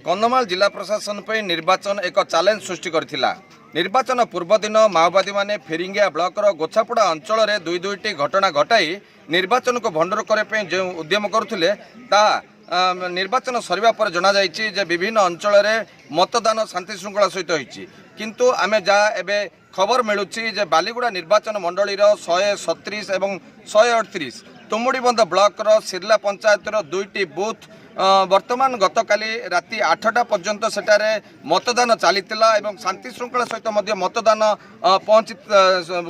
कंधमाल जिला प्रशासन पर निर्वाचन एक चैलेंज सृष्टि करथिला। निर्वाचन पूर्व दिन माओवादी माने फेरिंगिया ब्लॉकर गोछापड़ा अंचल में दुईटी घटना घटाई निर्वाचन को भंडर करने जो उद्यम करुले निर्वाचन सरिबा पर जना जायछि जे विभिन्न अंचल में मतदान शांति श्रृंखला सहित होईछि। किंतु आमे जा एबे खबर मिलुछि जे बालीगुड़ा निर्वाचन मंडलीर 137 एवं 138 तुमुड़ीबंध ब्लॉकर सिरला पंचायतर दुईटी बूथ वर्तमान गतकाली राति 8टा पर्यंत सेठारे मतदान चलीथिला एवं शांति श्रृंखला सहित मध्य मतदान पहुँची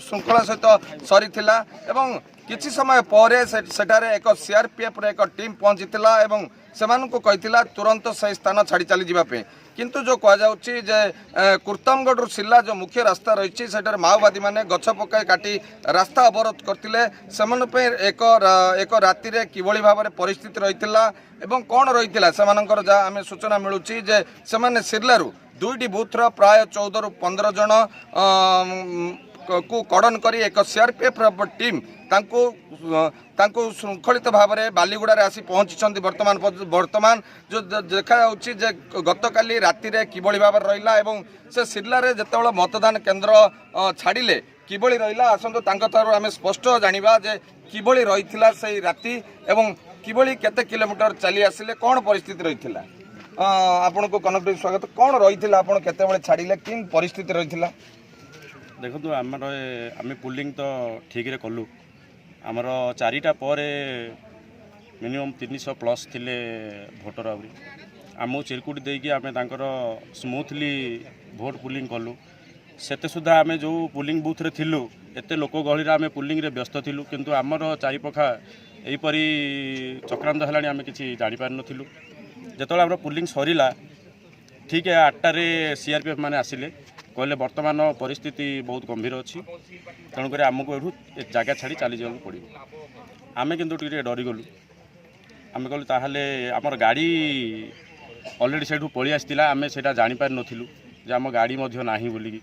श्रृंखला सहित सरीथिला एवं किछि समय पर सेठारे एक सीआरपीएफ एक टीम पहुँची एवं सेमानकु कहिथिला तुरंत से स्थान छाड़ी चली जिबा पे। किंतु जो कह जाउछि जे कुर्तमगढ़ सिल्ला जो मुख्य रास्ता रही सेठारे माओवादी माने गछ पकाई काटी रास्ता अवरोध करथिले। सेमान पे एक राति रे किभଳି भाबरे परिस्थिति रहिथिला एवं कोन रहिथिला सेमानकर जा आमे सूचना मिलुछि जे सेमाने सिल्लारू दुईटी बूथर प्राय 14 रु 15 जन को कड़न करी एक सीआरपीएफ टीम तांको श्रृंखलित भाव में बालीगुड़ा आसी पहुँची वर्तमान जो देखा जे गतकाली राति रे किभଳି भाव रहिला एवं से सिल्ला रे जेतेबेले मतदान केन्द्र छाड़िले किभଳି रहिला आसंतु तांको थारु आमे स्पष्ट जानिबा जे किभଳି रहिथिला से राति एवं किभଳି केते किलोमीटर चली आसिले कोन परिस्थिति रहिथिला। आपन को कनेक्ट स्वागत कोन रहिथिला आपन केतेबेले छाड़िले किन परिस्थिति रहिथिला। देखो आम पुलिंग तो ठीक रे कलु आमर 4टा पर मिनिमम 300 प्लस थिले भोटर आउरी आम चिरकुट देकी आम तांकर स्मूथली भोट पुलिंग कलु सेते सुधा आम जो पुलिंग बूथ रे थिलु एते लोक गहली आम पुलिंग रे व्यस्त थिलु किंतु आमर चारिपखा एहीपरी चक्रांत हेलाणी आम किसी जापर नथिलु। जेतबेले आमर पुलिंग सरीला ठीक 8टारे सीआरपीएफ माने आसिले कहले वर्तमान परिस्थिति बहुत गंभीर अच्छी तेणुक आमको एठू जगह छाड़ी चली जाऊँ पड़ो। आम कि डरीगलु आम कहलु ताहले आमर गाड़ी अलरेडी से पलि आसाला आम से जापार नथिलु जे आम गाड़ी नाही बोलिकी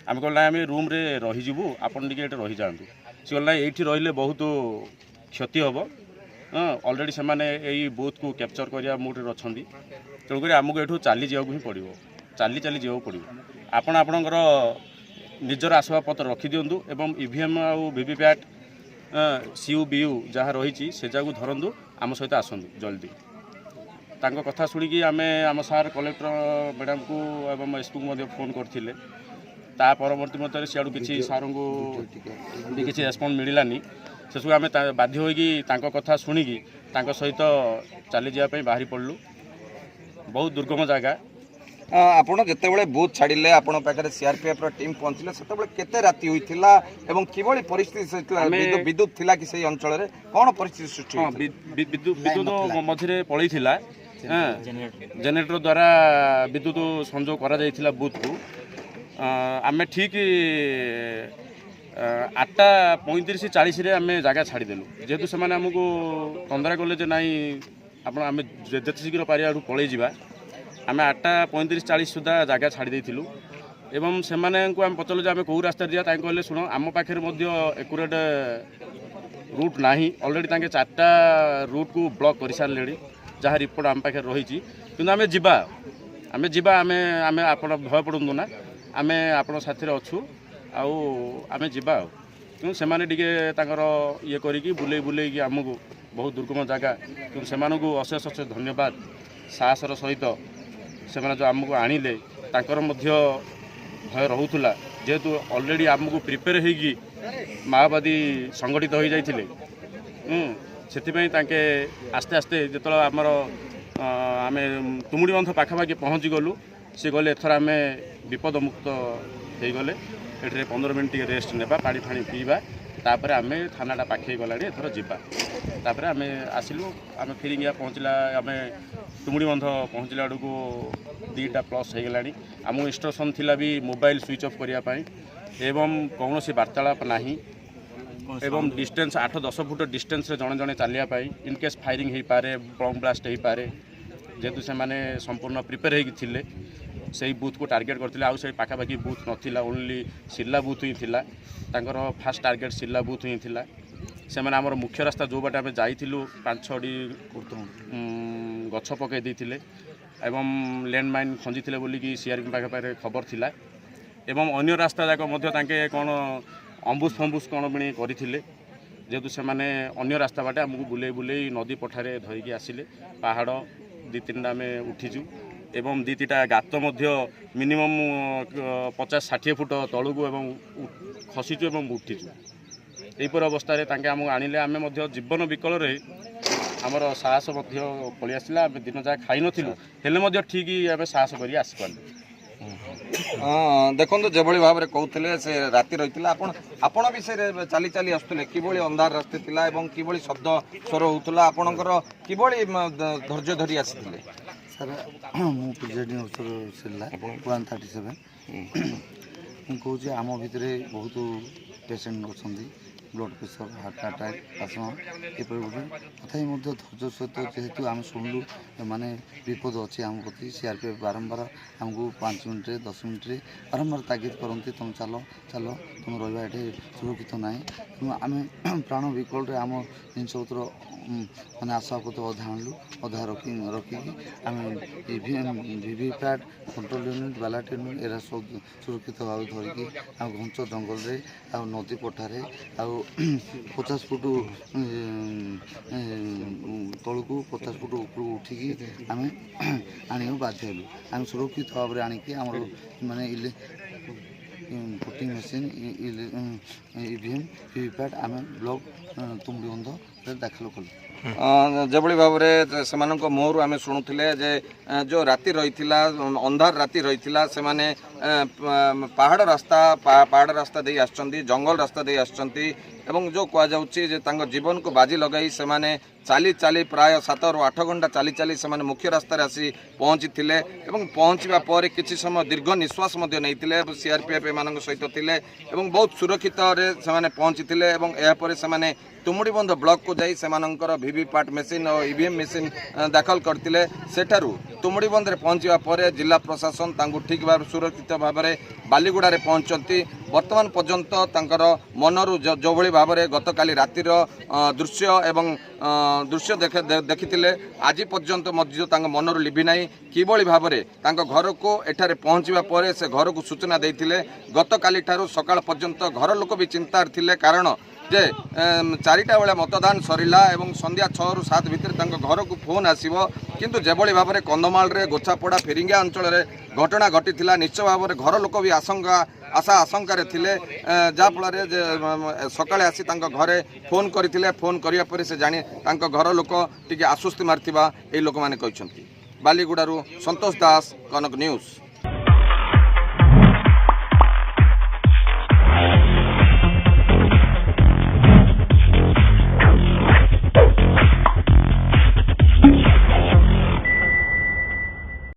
आम कहल ना आम रूम रे रहीजु आपन टिके रही जातु सी कहल ना ये रही बहुत क्षति हम अलरेडी से यही बूथ को कैप्चर करिया मूड अच्छा तेणुक आमको एठू चली जाऊँ ही पड़ो चली चली जाऊँ पड़ो। आपण आपणकर निजर आसबाबपत्र रखी दिंतु एवं ईवीएम आउ वीवीपैट सीयू बीयू जहाँ रही से जगह धरतु आम सहित आसतु जल्दी तांको कथा शुणिकी आम आम सार कलेक्टर मैडम को एवं एसपी को फोन करते ता परवर्ती मत सियाड़ू किसी सार को भी किसी रेस्पॉन्स मिलानी से सब आम बाध्य होगी कथा शुणिकी सहित चली जावाई बाहरी पड़लु। बहुत दुर्गम जगह आपण जितेबाला बूथ छाड़िले आपण पाखे सीआरपीएफ टीम पहुँचले से केते राति होइथिला एवं किभଳି परिस्थिति विद्युत थिला कि से अंचल रे कोन परिस्थिति सृष्टि विद्युत मझे पलैथिला जेनेरेटर द्वारा विद्युत संजोग करा जायथिला बूथ को आमे ठीक 8:35-40 रे आमे जगह छाड़ीदेलु जेहेतु से आमको तंदरा कले जे नाई आपण आमे जेते शीघ्र पारिया पलि जिबा आम 8:35-40 सुधा जगह छाड़ी देथिलु एवं से आम पचलु जे आम कौ रास्ता दिया कहले शुण आम पाखे एक्यूरेट रूट ना अलरेडी 4टा रूट को ब्लॉक कर सारे जहाँ रिपोर्ट आम पाखे रही कि आम जीवा आम आप भय पड़ू ना आम आप साथी अच्छू आम जीवा क्यों से ये करी बुले बुले आमको बहुत दुर्गम जगह क्यों से अशेष अशेष धन्यवाद साहसर सहित से जो आमको आणिले तांकर मध्य भय रोला जेहेतु ऑलरेडी आमको प्रिपेयर होगी माओवादी संगठित हो जाते से आस्ते आस्ते जो आमर आम तुमुड़ीबंध पाखापाखि पहुँची गलु सी गले एथर आम विपद मुक्त हो गले ये 15 मिनट रेस्ट नेबा पानी फाणी पीवा तापर आम थानाटा पाखे गला एथर जापर आम आसिलु आम फेरिंगिया पहुँचला आम तुमुड़ीबंध पहुँचला आड़ू 2टा प्लस हो गला आम इंस्ट्रक्शन थिला भी मोबाइल स्विच ऑफ करने एवं कौन सी वार्तालाप नहीं एवं डिस्टेंस 8-10 फुट डिस्टेंस जड़े जड़े चलियापाई इनकेस फायरिंग हो पारे बम ब्लास्ट हो पारे जेहेतु से संपूर्ण प्रिपेयर होते से बूथ को टार्गेट करते आउ से पाखापाखि बूथ नाला ओनली सिल्ला बूथ ही थिला तांकर फास्ट टार्गेट सिल्ला बूथ ही थिला से आमर मुख्य रास्ता जो बाटे आम जाइलु 5-6टी गछ पकई देते एवं लैंडमाइन खंजी बोलिकी सीआरपी पाखे खबर थिला एवं अन्य रास्ता जाक कौन अम्बुस फम्बुस कौन भी करते जेहेतु से मैंने अन्य रास्ता बाटे आमको बुले बुले नदी पठारे धरिकी आसिले पहाड़ 2-3टा आम उठीचु एवं 2-3टा गात मिनिमम 50-60 फुट तलू एवं खसीचु एवं उठीचु यहीपर अवस्था आमको आनिले आम जीवन विकल आमर साहस पलि आसला दिन जा खाई नथिलु हेले ठीक आम साहस कर आसपार देखो जो भाव में कहते से राति रही आपण भी से चली चली आसुले कि अंधार रास्ते थिला एवं कि शब्द स्वर होता आपणकर कि धैर्य धरी आसी सर मु प्रेसिडेंट अफसर सिला 137 मुझे आम भितर बहुत पेसेंट अच्छा ब्लड प्रेसर हार्ट अटैक आसमा एपरी गोटे तथापि धैर्य सहित जेहेतु आम शुणुलु माने विपद अच्छे आम प्रति सीआरपीएफ बारंबार आमको 5 मिनट 10 मिनट बारंबार तागिद करती तुम चल चल तुम रहा ये सुरक्षित ना तेणु आम प्राण विकल आम जिनपतर मैंने आशापत अधा आणलु अधा रखिकी आम VVPAT control unit ballot unit era सब सुरक्षित भाव धरिकी आम घंच जंगल रे नदी पठारे 50 फुट तलू 50 फुट ऊपर उठिकी आम आने बाध्य हेलु आम सुरक्षित भाव में आणिकी आम माने भोटिंग मेसीन ईवीएम वीवीपैट आम ब्लॉक तुमडीबंध दाखल कलु जो भाव में से मुहर आम शुणुले जो राति रही अंधार राति रही से पहाड़ रास्ता दे आसचंती जंगल रास्ता दे आसचंती एवं जो कहुच्छे जीवन को बाजी लगाई से चाली चाली प्राय 7 ରୁ 8 घंटा चाली चाली से मुख्य रास्तार आसी पहुँची पहुँचवा पर किसी समय दीर्घ निश्वास नहीं सीआरपीएफ एम सहित थे बहुत सुरक्षित से पहुँची यापर से तुमुड़ीबंध ब्लॉक को जाई सेमानंकर वीवीपैट मेसीन और ईवीएम मेसीन दाखल करते सेठारू तुमुड़ीबंध पहुँचवा पर जिला प्रशासन ठीक भाव सुरक्षित भाव में बालीगुड़ा पहुँचती वर्तमान पर्यंत मनरू जो भाव में गतकाली रातिर दृश्य एवं दृश्य देखी आज पर्यंत मनरू लिभिना कि भाव में घर को एठारे पहुँचवा पर से घर को सूचना देते गतकाली ठारू सकाळ पर्यंत घर लोक भी चिंतार थिले कारण जे 4टा बेले मतदान सरिला एवं संध्या 6 ରୁ 7 भितर घर को फोन आसो किंतु जेभली भाव में कंधमाल गोछापड़ा फेरिंगा अंचल घटना घटी निश्चय भाव में घर लोक भी आशा आशंकार थिले जहाँफल सकाळे आसी घरे फोन करते फोन करिया पर से जानी घर लोक टिके आश्वस्ति मारथिबा ए लोक माने कहछंती बालीगुड़ारू संतोष दास कनक न्यूज।